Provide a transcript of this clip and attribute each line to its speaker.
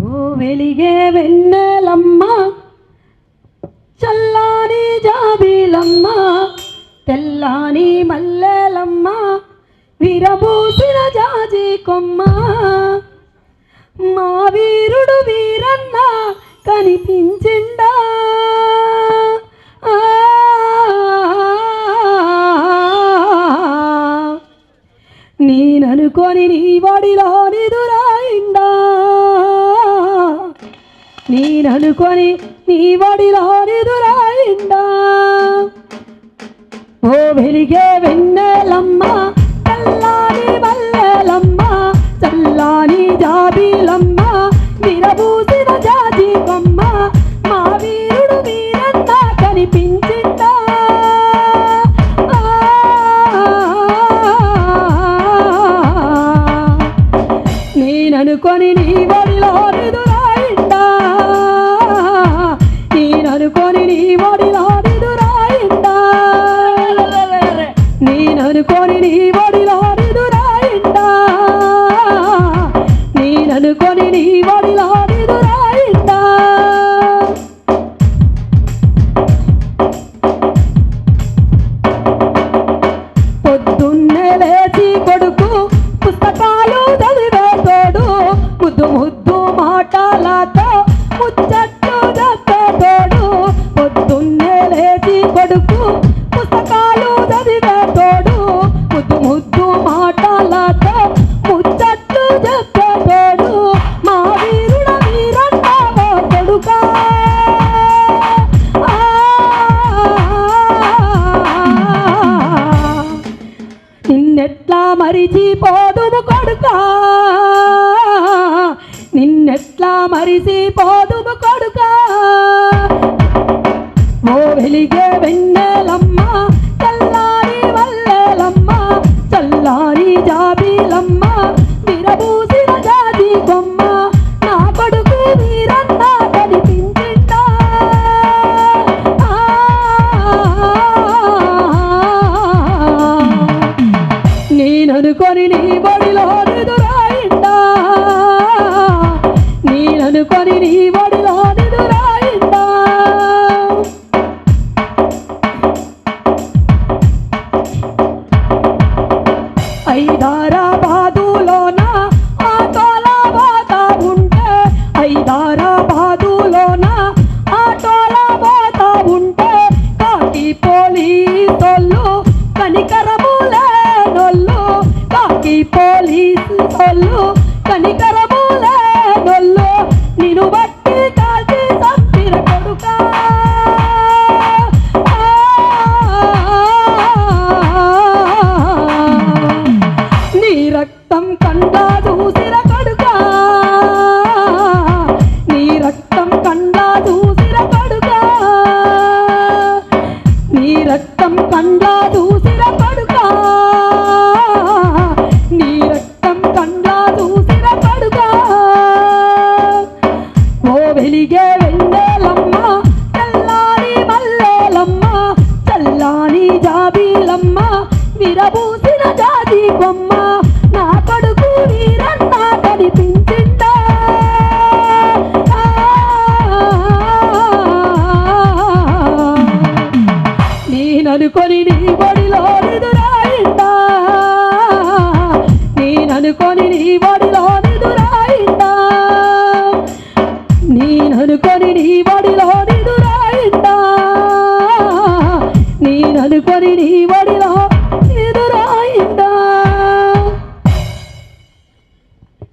Speaker 1: ఓ వెలిగే వెన్నెలమ్మ చల్లాని జాబిలమ్మ తెల్లాని మల్లెలమ్మ విరబూసిన జాజి కొమ్మ మా వీరుడు వీరన్న కనిపించిండా నేననుకొని నీ వడిలో నిదురాయిండా నేననుకొని నీ వడిలో నిదురాయిండా ఓ వెలిగే వెన్నెలమ్మ చల్లాని మల్లెలమ్మ చల్లాని జాబిలమ్మ విరబూసిన జాజి కొమ్మ మా వీరుడు వీరన్న కనిపించిందా నేననుకొని నీ వడిలో నిదురాయిండా నేననుకొని నీ వడిలో నిదురాయిండా నేననుకొని నీ వడిలో నిదురాయిండా నేననుకొని నీ వడిలో నిదురాయిండా పొద్దున్నే లేచి కొడుకు పుస్తకాలు చదివే తోడు ముద్దు ముద్దు మాటలతో ముచ్చట్లు చెప్పే తోడు పొద్దున్నే లేచి కొడుకు పుస్తకాలు చదివే తోడు ముద్దు ముద్దు మాటలతో ముచ్చట్లు చెప్పే తోడు మా వీరుడ వీరన్న కొడుకా నిన్నెట్లా మరిచిపోదుము కొడుకా నిన్నెట్లా మరిచిపోదుము కొడుకా ఓ వెలిగే వెన్నెలమ్మ చల్లారి మల్లెలమ్మ చల్లారి జాబిలమ్మ విరబూసిన జాజి కొమ్మ నా కొడుకు వీరన్న కనిపించిందా నేననుకొని నీ బడిలో నిదురాయిండా నేననుకొని నీ బడిలో నిదురాయిండా హైదరాబాదులోన ఆటోల పోతా ఉంటే హైదరాబాదులోన ఆటోల పోతా ఉంటే కాకి పోలీసోళ్ళు కనికరములేనోళ్ళు కాకి పోలీసోళ్ళు కనికరములేనోళ్ళు నిన్ను బట్టి కాల్చి చంపిన కొడుకా నీ రక్తం కండ్లా దూసిర కొడుకా నీ రక్తం కండ్లా దూసిర కొడుకా నీ రక్తం కండ్లా దూసిర కొడుకా నీ రక్తం కండ్లా దూసిర కొడుకా ఓ వెలిగే వెన్నెలమ్మ చల్లాని మల్లెలమ్మ చల్లాని జాబిలమ్మ విరబూసిన జాజి కొమ్మ నా కొడుకు వీరన్న కనిపించిందా నేననుకొని నీ బడిలో నిదురాయిండా నేననుకొని నీ బడిలో నిదురాయిండా నేననుకొని నీ బడి